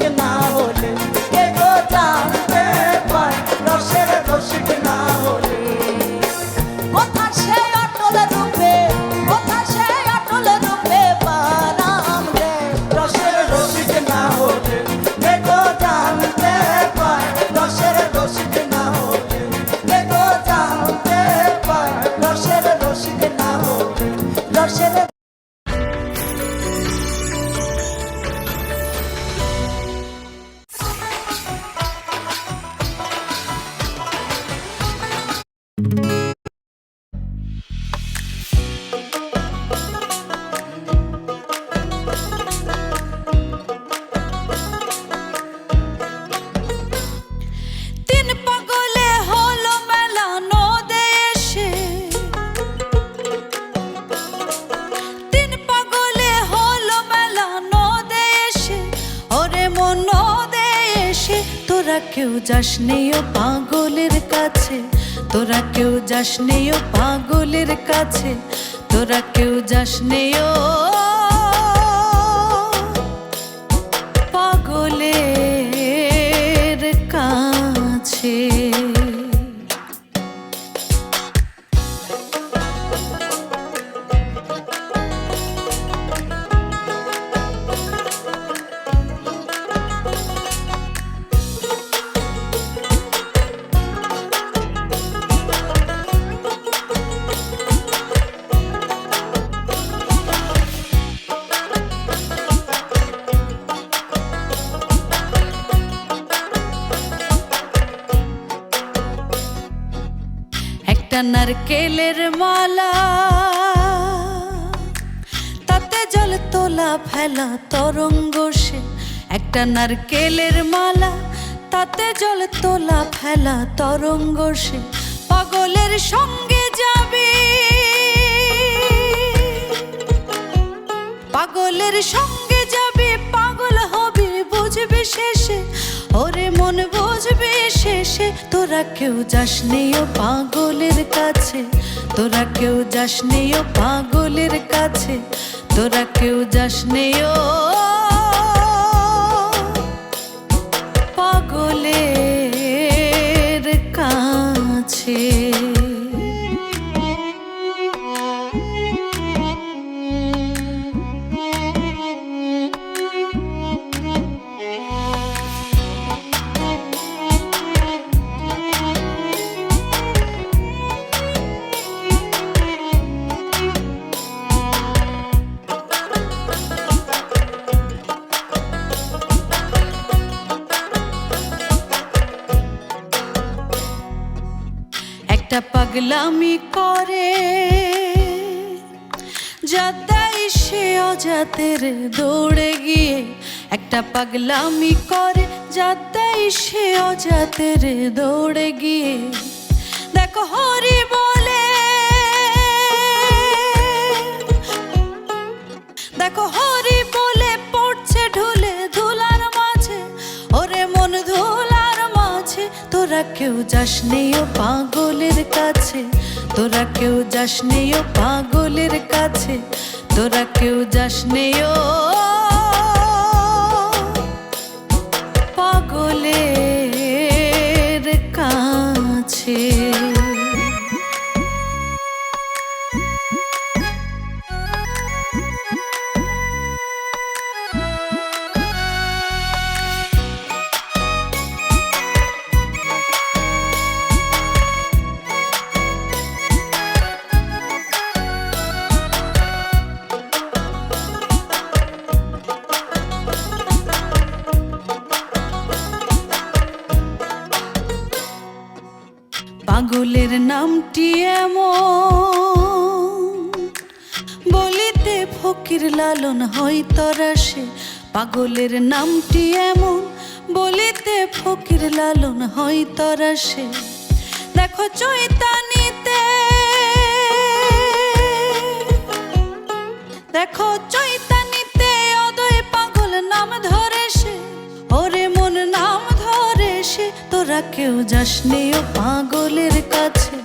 রসিক না হলে কে গো জানতে পায় রসের রসিক না হলে। কথা সে অটল রূপে, কথা সে অটল রূপে বারাম রে রসের রসিক না হলে কে গো জানতে পায় রসের রসিক না হলে কে গো জানতে পায় রসের রসিক না হলে রসের। তোরা কেউ যাস নেই ও পাগলের কাছে, তোরা কেউ যাস নেই ও পাগলের কাছে, তোরা কেউ যাস নেই ও পাগলের কাছে। একটা নারকেলের মালা তাতে জল তোলা ফেলা তরঙ্গ সে, একটা নারকেলের মালা তাতে জল তোলা ফেলা তরঙ্গ সে। পাগলের সঙ্গে যাবে, পাগলের সঙ্গে যাবে, পাগল হবে বুঝবে শেষে, ওরে মন বুঝবে শেষে। তোরা কেউ যাস নেই ও পাগলের কাছে, তোরা কেউ যাস নেই ও পাগলের কাছে, তোরা কেউ যাস নেই ও পাগলের কাছে। একটা পাগলামি করে যাদাই সে অজাতের দৌড়ে গিয়ে, একটা পাগলামি করে যাদাই সে অজাতের দৌড়ে গিয়ে। দেখো হরি বলে, দেখো হরি বলে পড়ছে ঢুলে ধুলার মাঝে, ওরে মন ধুলার মাঝে। তোরা কেউ যাস নেই ও পাগলের কাছে, তোরা কেউ যাস নেই ও পাগলের কাছে, তোরা কেউ যাস নেই ও পাগলের কাছে। পাগলের নামটি এমন বলিতে ফকির লালন হয় তরা সে, পাগলের নামটি এমন বলিতে ফকির লালন হয় তরা সে। দেখো চৈতানিতে, দেখো চৈতানিতে অদয় পাগল নাম ধরে সে, ওরে মন নাম ধরে সে। তোরা কেউ যাস নেই ও পাগলের কাছে,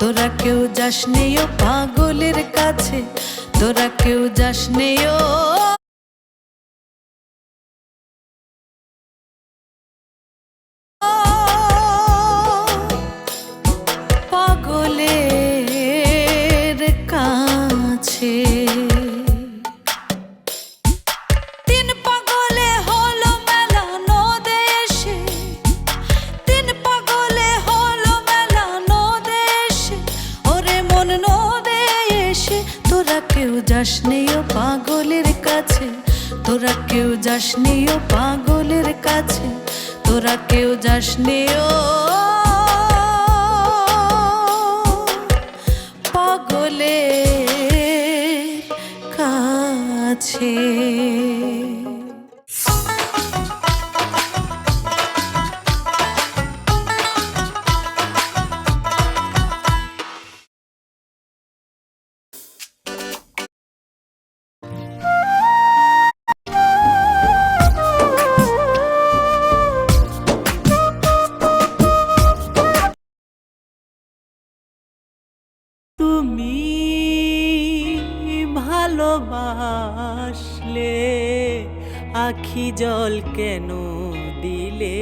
তোরা কেউ যাস নেই ও পাগলের কাছে, তোরা কেউ যাস নেই ও কাছে। তিন পাগলে হলো মেলানো দেশে, তিন পাগলে হলো মেলানো দেশে, ওরে মন নদে এসে তোরা কেউ যাসনি ও পাগলের কাছে, তোরা কেউ যাসনি ও পাগলের কাছে, তোরা কেউ যাসনি ও পাগলের কাছে। তুমি ভালোবাসলে আখি জল কেন দিলে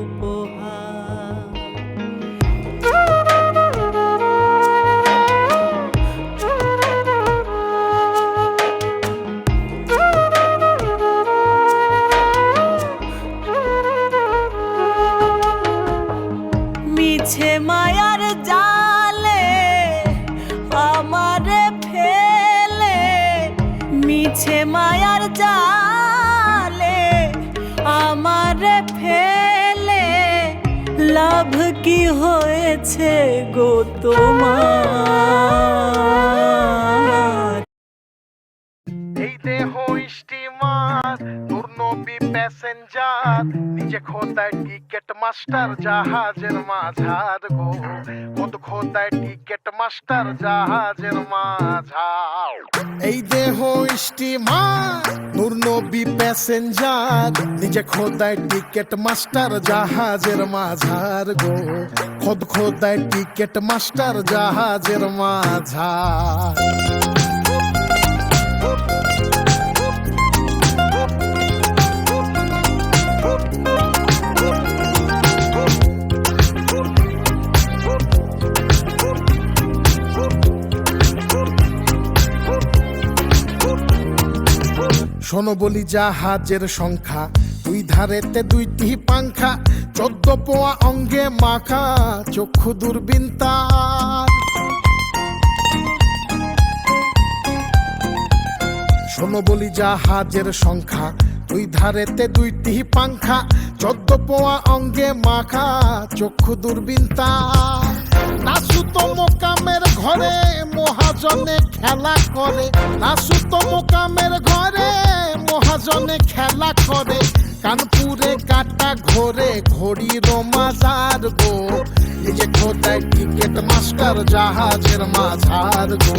উপহার? মিছে মায়ার জালে আমারে ফেলে, মিছে মায়ার জালে আমারে ফেলে, লাভ কি হয়েছে গো তোমার? এই দেহ স্টিমার নূর নবী প্যাসেঞ্জার, নিজে খোদায় টিকেট মাস্টার জাহাজের মাঝার গো, খোদ খোদায় টিকেট মাস্টার জাহাজের মাঝার। এই দেহ স্টিমার নূর নবী প্যাসেঞ্জার, নিজে খোদায় টিকেট মাস্টার জাহাজের মাঝার গো, খোদ খোদায় টিকেট মাস্টার জাহাজের মাঝার। শোনো বলি জাহাজের সংখ্যা, দুই ধারেতে দুইটি পাংখা, 14 পোয়া অঙ্গে মাখা, চক্ষু দূরবীন তার। শোনো বলি জাহাজের সংখ্যা, দুই ধারেতে দুইটি পাংখা, 14 পোয়া অঙ্গে মাখা, চক্ষু দূরবীন তার। নাসুত মোকামের ঘরে মহাজনে খেলা করে, নাসুত মোকামের ঘরে মহাজনে খেলা করে, কানপুরে কাটা ঘোরে ঘড়ির মাজার গো, নিজে খোদায় টিকেট মাস্টার জাহাজের মাঝার গো,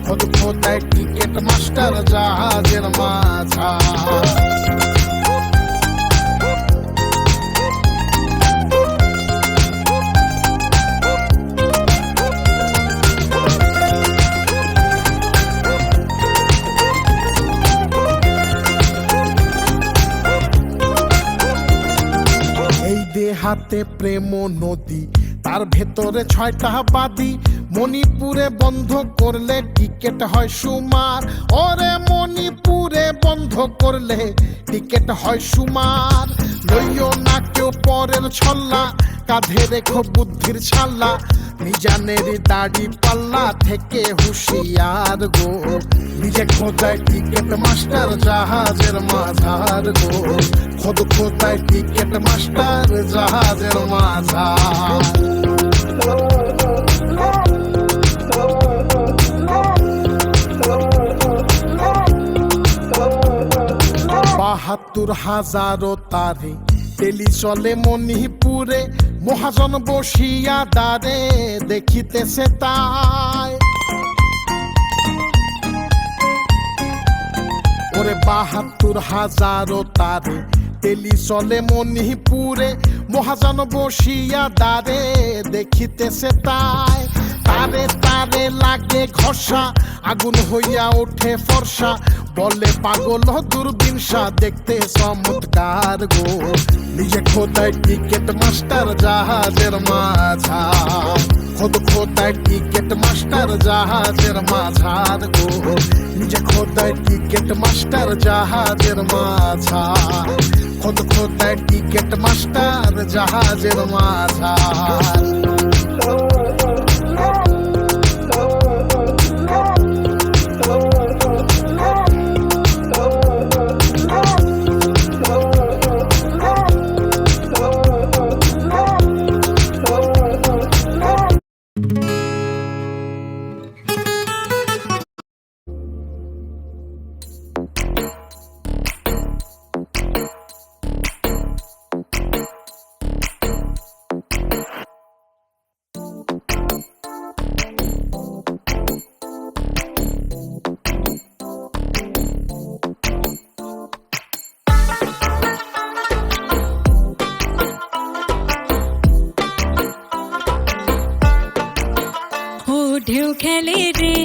খোদ খোদায় টিকেট মাস্টার জাহাজের মাঝার। হাতে প্রেম নদী, তার ভেতরে 6টা বাদী, মণিপুরে বন্ধ করলে টিকেট হয় সুমার, ওরে মণিপুরে বন্ধ করলে টিকেট হয় সুমার। লইও না কেউ পরের ছল্লা, কাঁধে রেখো বুদ্ধির ছাল্লা, মিজানের দাড়ি পাল্লা থেকে হুঁশিয়ার গো, নিজে খোদায় টিকেট মাস্টার জাহাজের মাঝার গো, খোদ খোদায় টিকেট মাস্টার জাহাজের মাঝার। ৭২,০০০ তারে তেলি চলে মণিপুরে, মহাজন বসিয়া দ্বারে দেখিতেছে তাই। ওরে ৭২,০০০ তারে তেলি চলে মণিপুরে, মহাজন বসিয়া দ্বারে দেখিতেছে তাই। তারে তারে লাগে ঘষা, আগুন হইয়া ওঠে ফর্সা, বলে পাগল দূরবীন শাহ দেখতে চমৎকার গো, নিজে খোদায় টিকেট মাস্টার জাহাজের মাঝার, খোদ খোদায় টিকেট মাস্টার জাহাজের মাঝার গো, নিজে খোদায় টিকেট মাস্টার জাহাজের মাঝার, খোদ খোদায় টিকেট মাস্টার জাহাজের মাঝার। ঢেউ খেলে রে,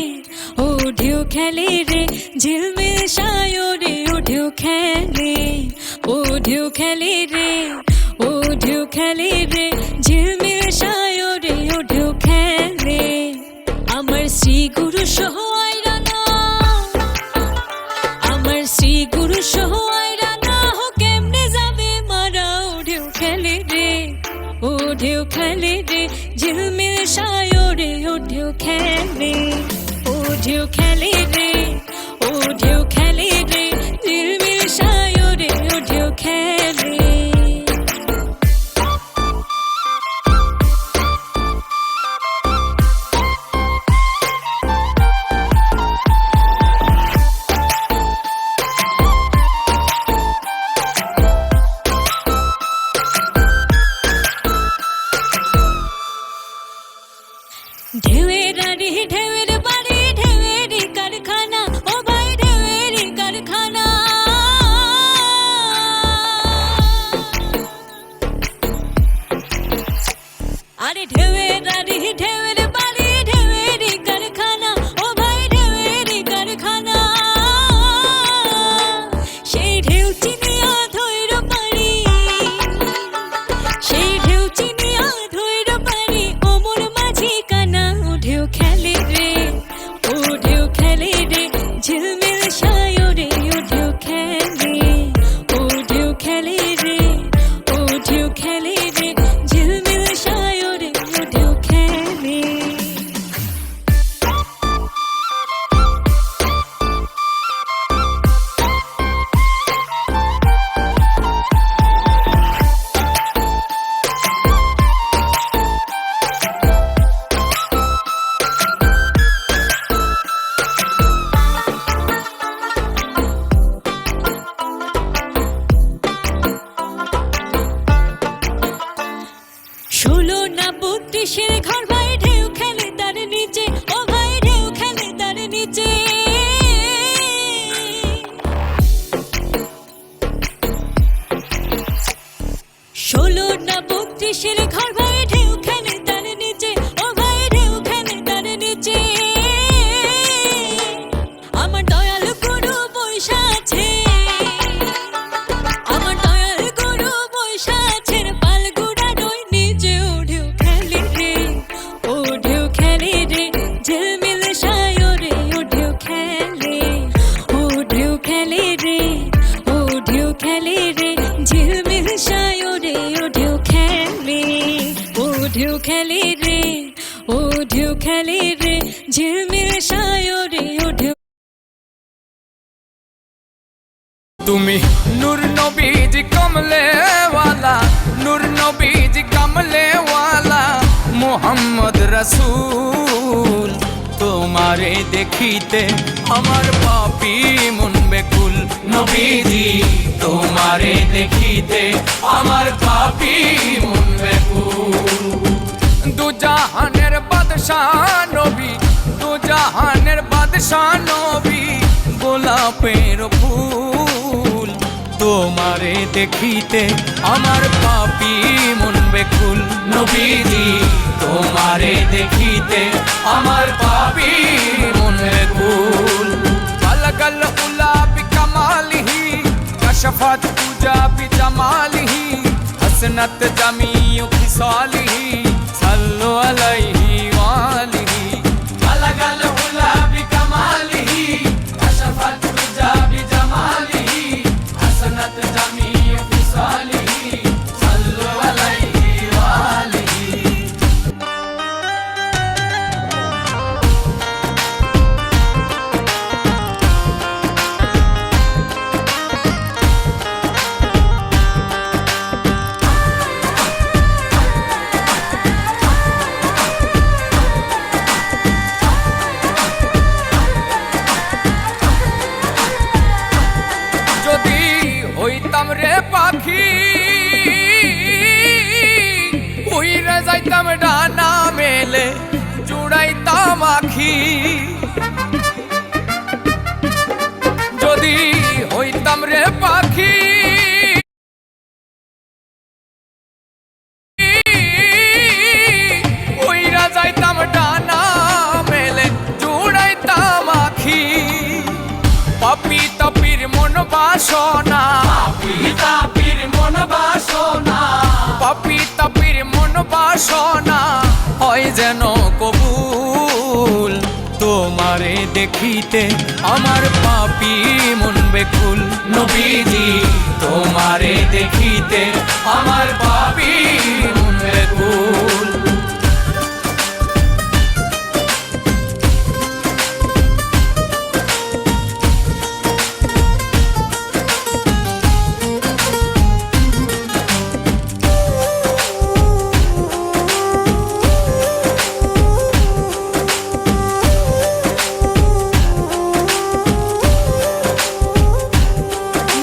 ও ঢেউ খেলে রে, ঝিলমিল সায়রে ও ঢেউ খেলে, ও ঢেউ খেলে রে, ও ঢেউ খেলে রে, ঝিলমিল সায়রে ও ঢেউ খেলে। আমার শ্রী গুরু সহ আইরানা, আমার শ্রী গুরু সহ আইরানা হো কেমনে যাবে মারা, ও ঢেউ খেলে রে, ও ঢেউ খেলে রে, ঝিলমিল সায়রে ও ঢেউ খেলে, ও ঢেউ খেলে রে, ও ঢেউ খেলে রে, ঝিলমিল সায়রে ও ঢেউ খেলে। ঢেউয়ের আড়ি ঢেউয়ের বাড়ি ঢেউয়েরই কারখানা, ও ভাই ঢেউয়েরই কারখানা। আরে ঢেউয়ের আড়ি ঢেউয়ের বাড়ি ঢেউয়েরই কারখানা, ও ভাই ঢেউয়েরই কারখানা। সেই ঢেউ চিনিয়া ধৈর পারি, সেই ঢেউ চিনিয়া ধৈর পারি, ও মোর মাঝি কানা, ও ঢেউ খেলে রে, ও ঢেউ খেলে রে, ঝিলমিল সায়রে ও ঢেউ খেলে, ও ঢেউ খেলে রে, ও ঢেউ খেলে রে, ঝিলমিল সায়রে ও ঢেউ খেলে। ষোলো না 32-এর ঘর ভাই ঢেউ খেলে তার নিচে, ও ভাই ঢেউ খেলে তার নিচে। ষোলো না 32-এর ঘর ভাই ঢেউ খেলে তার নিচে, ও ভাই ঢেউ খেলে তার নিচে। আমার দয়াল গুরু বৈশা আছে, আমার দয়াল গুরু বৈশা আছে, পালগুড়া রই নিচে, ও ঢেউ খেলে রে, ও ঢেউ খেলে রে, ঝিলমিল সায়রে ও ঢেউ খেলে, ও ঢেউ খেলে রে, ও ঢেউ খেলে রে, ঝিলমিল সায়রে ও ঢেউ খেলে, ও ঢেউ খেলে রে, ও ঢেউ খেলে রে, ঝিলমিল সায়রে ও ঢেউ। তুমি নূর নবীজি কমলে ওয়ালা, নূর নবীজি কমলে ওয়ালা, মোহাম্মদ রাসূল। তোমারে দেখিতে আমার পাপী মন বেকুল, নবীজি তোমারে দেখিতে আমার পাপী মন বেকুল। দুজাহানের বাদশাহ নবী, দুজাহানের বাদশাহ নবী, গোলাপের ফুল। তোমারে দেখিতে আমার পাপী মন বেকুল, নবীজি তোমারে দেখিতে আমার পাপী মন বেকুল। बलगल उला बिकमालिही कशफत पूजा बिजमालिही हसनत जमीउ खिसालिही सल्लु अलैहि वालिही बलगल उला बिकमालिही कशफत पूजा बिजमालिही हसनत जमीउ खिसालिही सल्लु अलैहि वालिही। যদি হইতাম রে পাখি উইরে যাইতাম ডানা মেলে জুড়াইতাম আখি যদি হইতাম রে পাখি উইরা যাইতাম ডানা মেলে জুড়াইতাম আখি পাপি তাপির মন বাসনা পাপি তাপির মন বাসনা পাপি তাপির মন বাসনা হয় যেন কবুল তোমারে দেখিতে আমার পাপি মন বেকুল নবীজি তোমারে দেখিতে আমার পাপি মন বেকুল।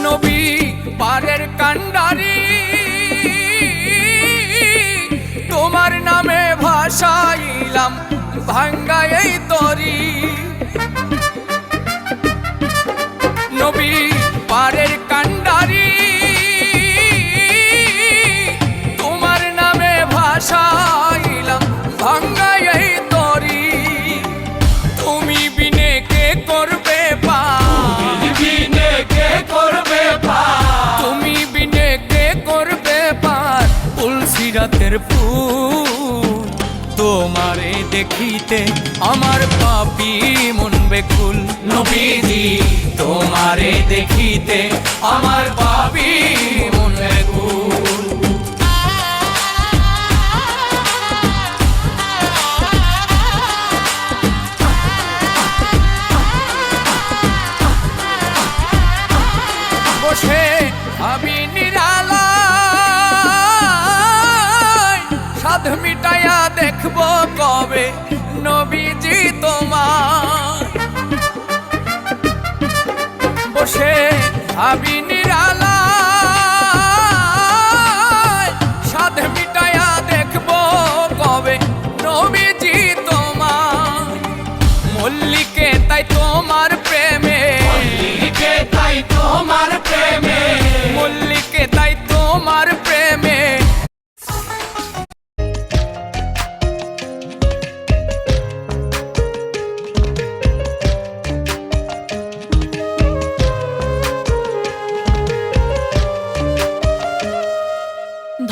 নবী পারের কান্ডারি তোমার নামে ভাসাইলাম ভাঙ্গা এই তরি নবী পারের কান্ডারি তোমার নামে ভাসাইলাম ভাঙ্গা এই তরি তুমি বিনে কে করবে তুমি বিনে কে করবে পার তুলসিরাতের ফুল তোমারে দেখিতে আমার পাপি মন বেকুল নবীজি তোমারে দেখিতে আমার পাপি মন বেকুল। বসে আমি নিরালায় সাধ মিটাইয়া দেখব কবে নবীজি তোমার বসে আমি নিরালায় সাধ মিটাইয়া দেখব কবে নবীজি তোমার মল্লিকে তাই তোমার প্রেমে মল্লিকে তাই তোমার প্রেমে মল্লিকে তাই তোমার প্রেমে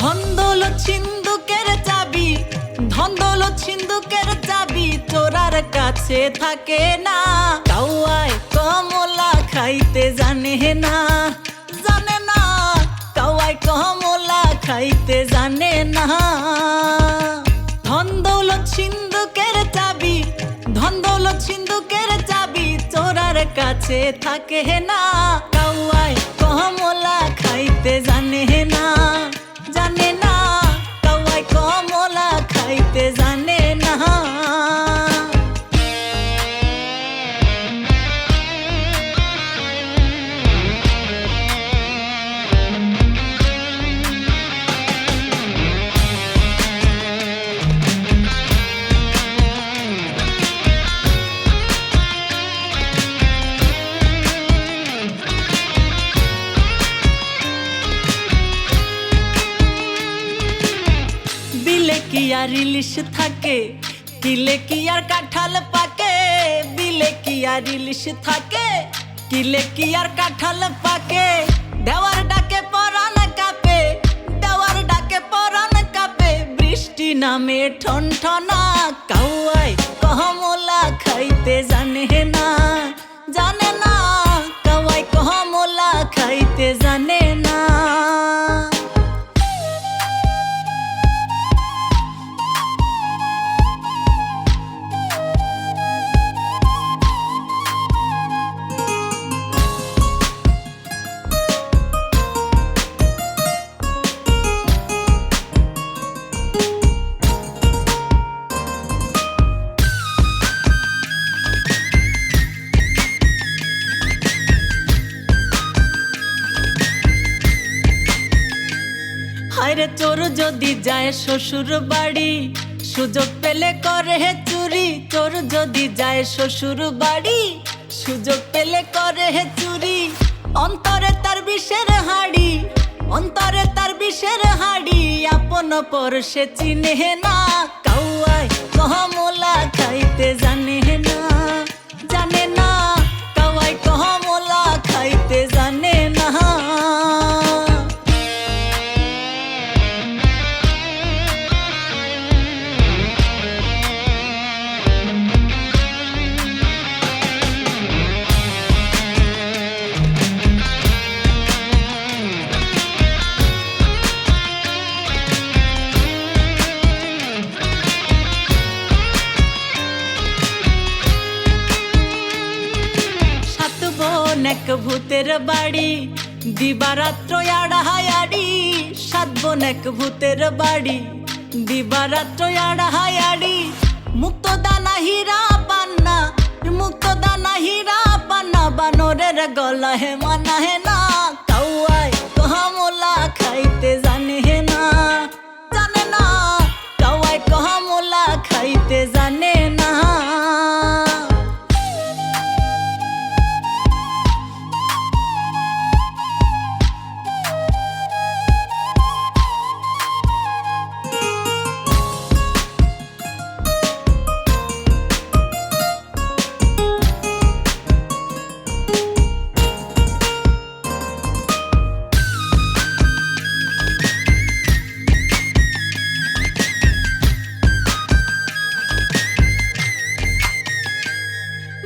ধন্দৌলত সিন্ধুকের চাবি ধন্দৌলত সিন্ধুকের চাবি চোরার কাছে থাকে না কাউয়ায় কমলা খাইতে জানে না জানে না কাউয়ায় কমলা খাইতে জানে না ধন্দৌলত সিন্ধুকের চাবি ধন্দৌলত সিন্ধুকের চাবি চোরার কাছে থাকে না কাউয়ায় কমলা খাইতে জানে না জানে না কাউয়ায় কমলা খাইতে জানে না। কি আর ইলিশ থাকে দিলে কি আর কাঁঠাল পাকে বিলে কি আর ইলিশ থাকে কিলে কি আর কাঁঠাল পাকে দেওয়ার ডাকে পরাণ কাঁপে দেওয়ার ডাকে পরাণ কাঁপে বৃষ্টি নামে ঠনঠনা কাউয়াই কমলা খাইতে জানে না কাউয়াই কমলা খাইতে জানে না। হায়রে চোর যদি যায় শ্বশুর বাড়ি সুযোগ পেলে করে চুরি চোর যদি যায় শ্বশুর বাড়ি সুযোগ পেলে করে চুরি অন্তরে তার বিষের হাড়ি অন্তরে তার বিষের হাড়ি আপন পর সে চিনে না কাউয়াই কমলা খাইতে জানে না কাউয়াই কমলা খাইতে জানে না। এক ভূতের বাড়ি দিবারাত্র আড়াহায়াড়ি সাত বোন এক ভূতের বাড়ি দিবারাত্র আড়াহায়াড়ি মুক্ত দানা হীরা পান্না মুক্ত দানা হীরা পান্না বানরের গলা হে মানা হে না কাউয়াই কমলা খাইতে জানে না কাউয়াই কমলা খাইতে জানে না।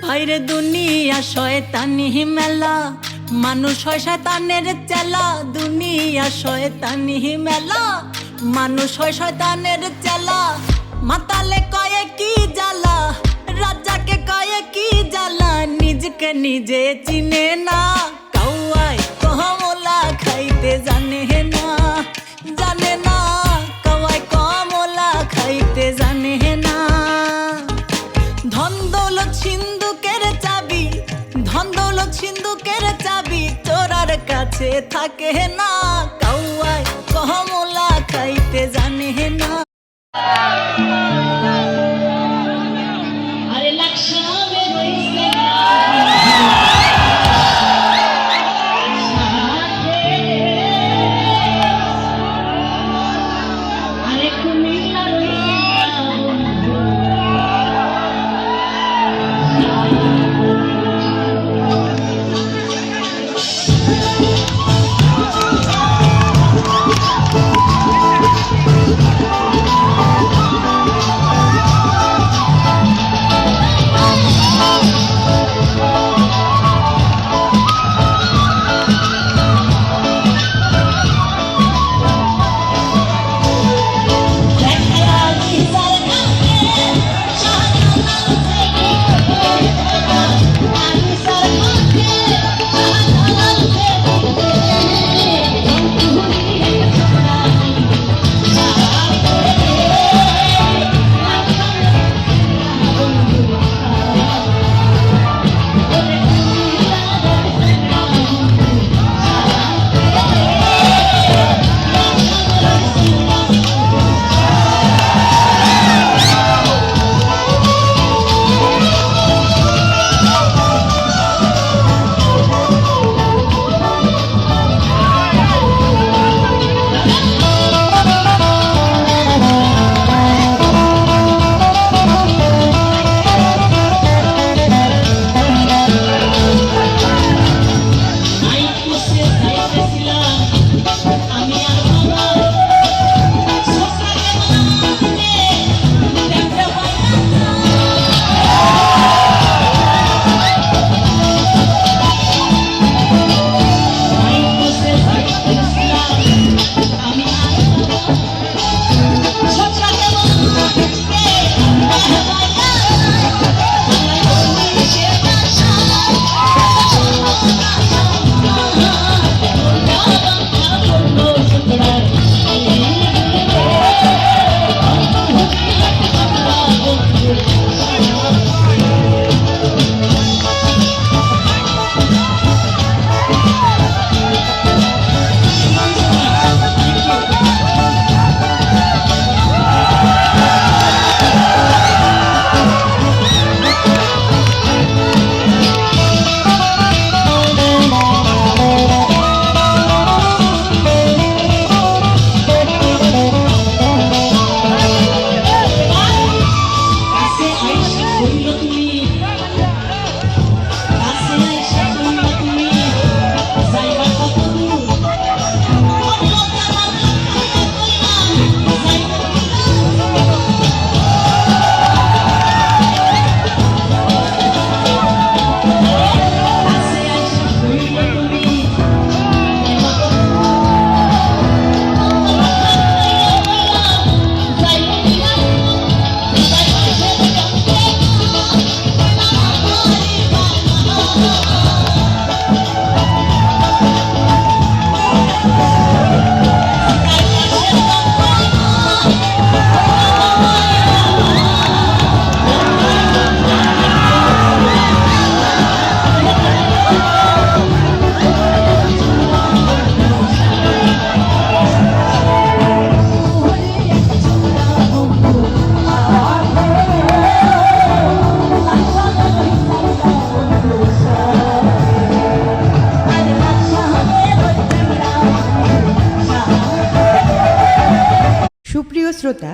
ভাইরে দুনিয়া শয়তানি মেলা মানুষ হয় শয়তানের চেলা দুনিয়া শয়তানি মেলা মানুষ হয় শয়তানের চেলা মাতালে কয়ে কি জ্বালা রাজাকে কয়ে কি জ্বালা নিজকে নিজে চিনে না কাউয়াই কমলা খাইতে জানে না কাউয়াই কমলা খাইতে জানে না। ধন দৌলত সিন্ধুকের চাবি চোরার কাছে থাকে না কাউয়াই কমলা খাইতে জানে না। আরে লাকসামে রইছে আরে কুমিল্লা রইছে প্রিয় শ্রোতা,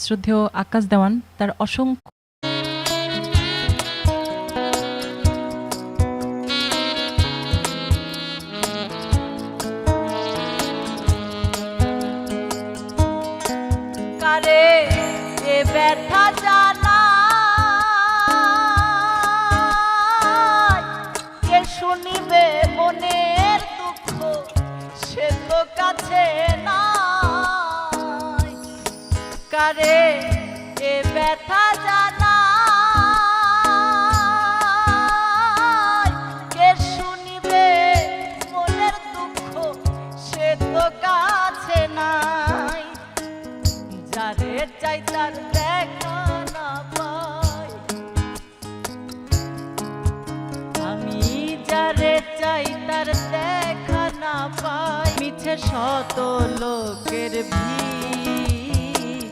শ্রদ্ধেয় আকাশ দেওয়ান তার অসংখ্য কারে এ ব্যথা জানা কে শুনিবে মনের দুঃখ সে তো কাছে নাই কারে এ ব্যথা জানা কে শুনিবে মনের দুঃখ সে তো কাছে নাই যারে চাই তার দেখা না পাই আমি যারে চাই তার দেখা না পাই মিছে শত লোকের ভিড়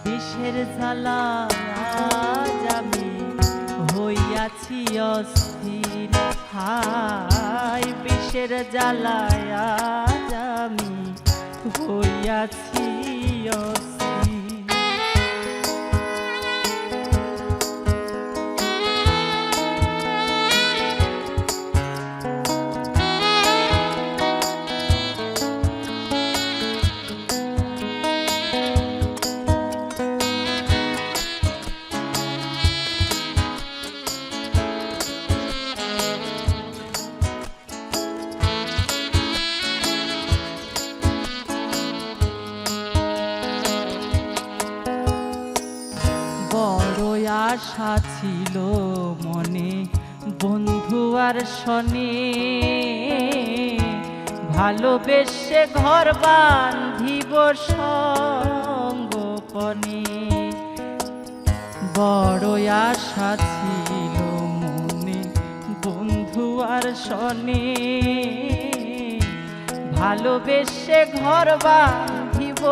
বিষের জ্বালা আজ আমি হইয়াছি অস্থির হায় বিষের জ্বালায় আজ আমি হইয়াছি অস্থির বড় আশা ছিল মনে বন্ধু আর শনে ভালোবেসে ঘর বাঁধিব সঙ্গোপনে বড় আশা ছিল মনে বন্ধু আর শনে ভালোবেসে ঘর বাঁধিব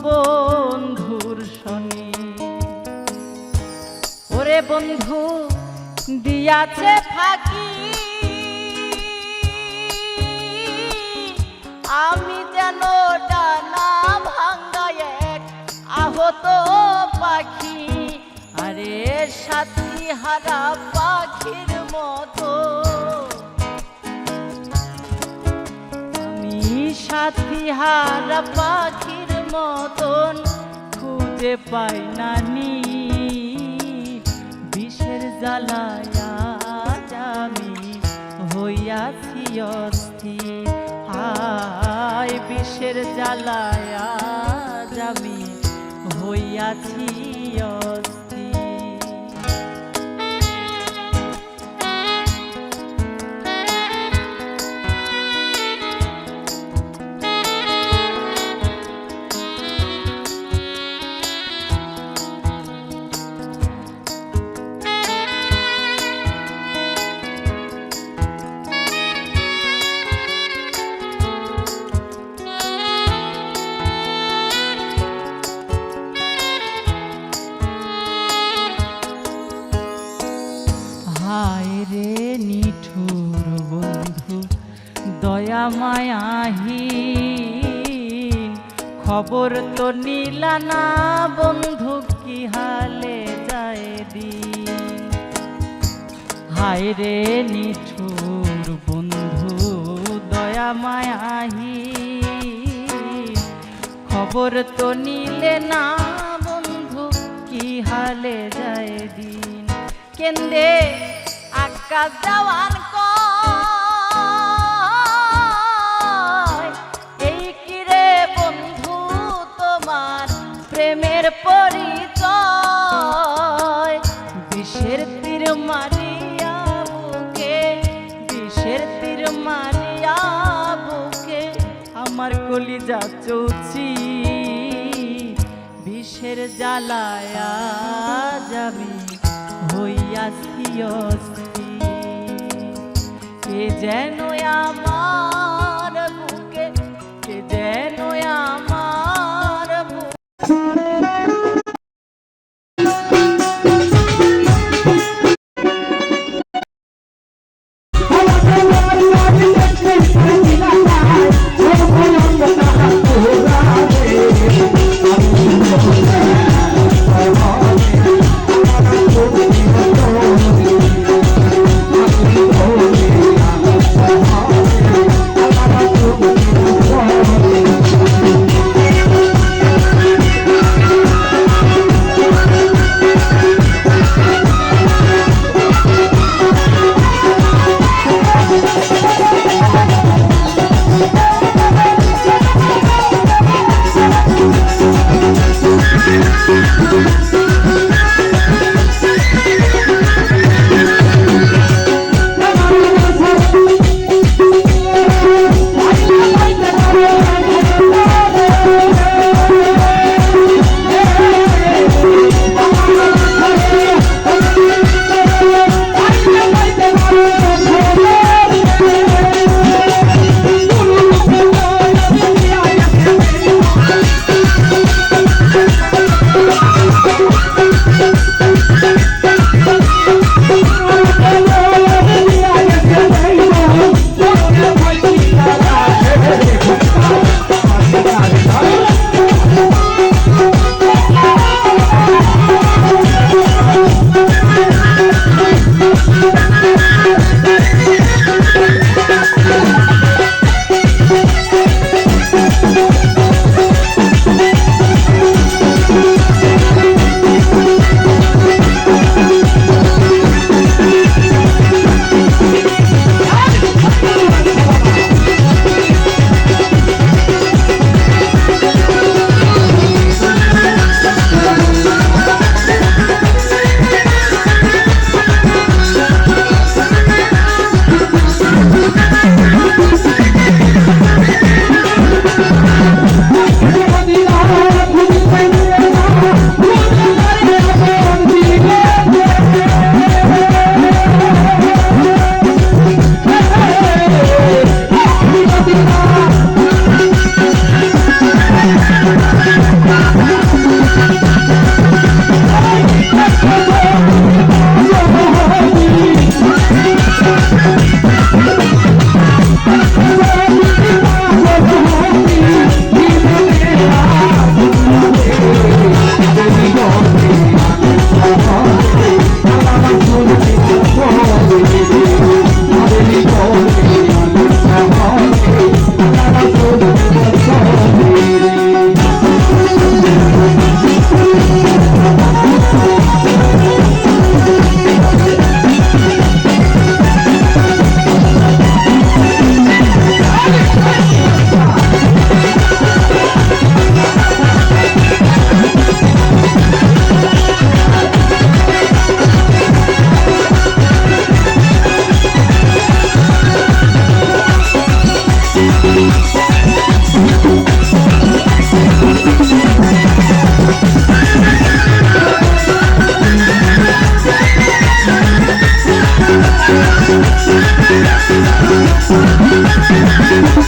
বন্ধুর শনে ওরে বন্ধু দিয়াছে ফাঁকি আমি যেন ডানা ভাঙ্গা এক আহত পাখি আরে সাথী হারা পাখির মতো আমি সাথী হারা পাখির মতন খুঁজে পাই না নি বিষের জ্বালায় আজ আমি হইয়াছি অস্থির হায় বিষের জ্বালায় আজ আমি হইয়াছি অস্থির হায় রে নিঠুর বন্ধু দয়া মায়াহীন খবর তো নিলা না বন্ধু কি হালে যায় দিন হায় রে নিঠুর বন্ধু দয়া মায়াহীন খবর তো নিলে না বন্ধু কি হালে যায় দিন কেন্দে আকাশ দেওয়ান কয় এই কিরে বন্ধু তোমার প্রেমের পরিচয় বিষের তীর মারিয়া বুকে বিষের তীর মারিয়া বুকে আমার কলিজা চৌচি বিষের জ্বালায় আজ আমি হইয়াছি অস্থির কে যেন আমার বুকে কে যেন আমার বুকে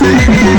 Thank you.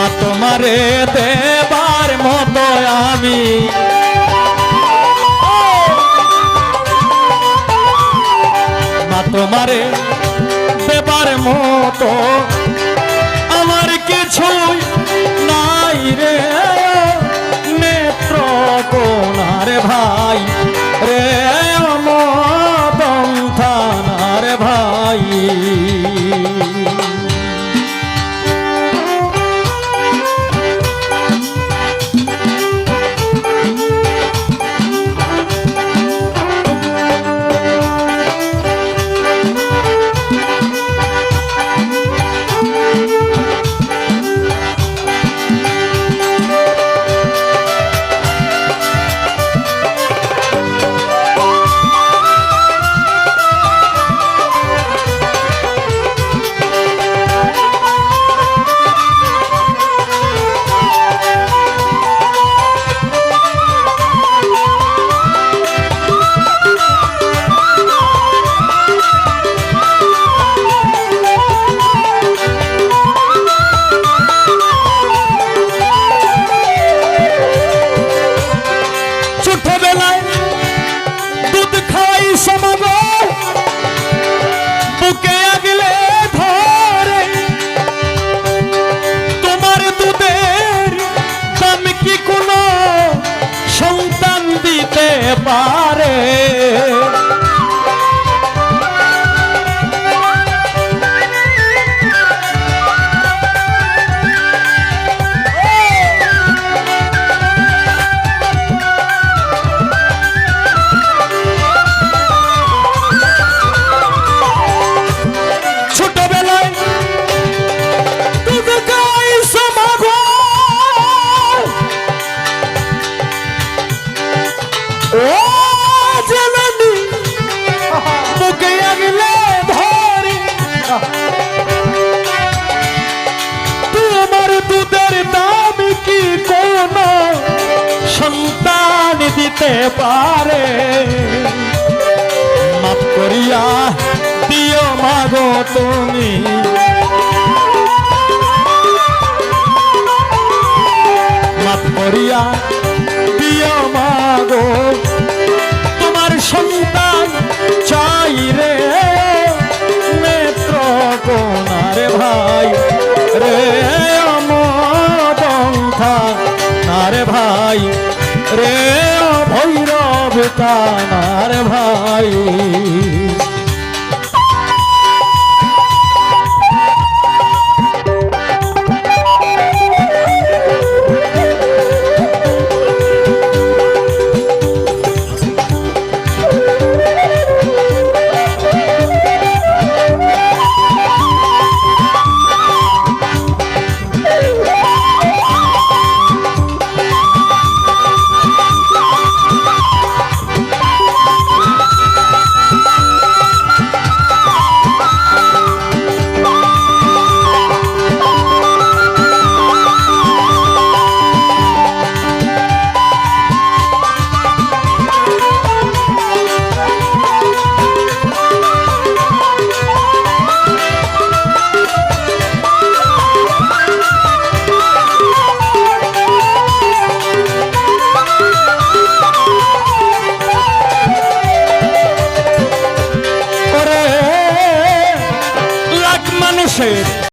মা তোমারে দেবার মতো আমি মা তোমারে দেবার মতো আমার কিছুই নাই রে নেত্র কোনার ভাই রে মদন থানার ভাই পারে ছোটবেলায় দুধ খাই সমাগো ও জননী বুকে আগলে ধরে তোমার দুধের দাম কি কোন সন্তান দিতে পারে মাফ করিয়া দিও মাগো তুমি মাফ করিয়া দিও মাগো তোমার সন্তান চাই রে নেত্র কোনার ভাই রে মদন থানার ভাই রে ভৈরব থানার ভাই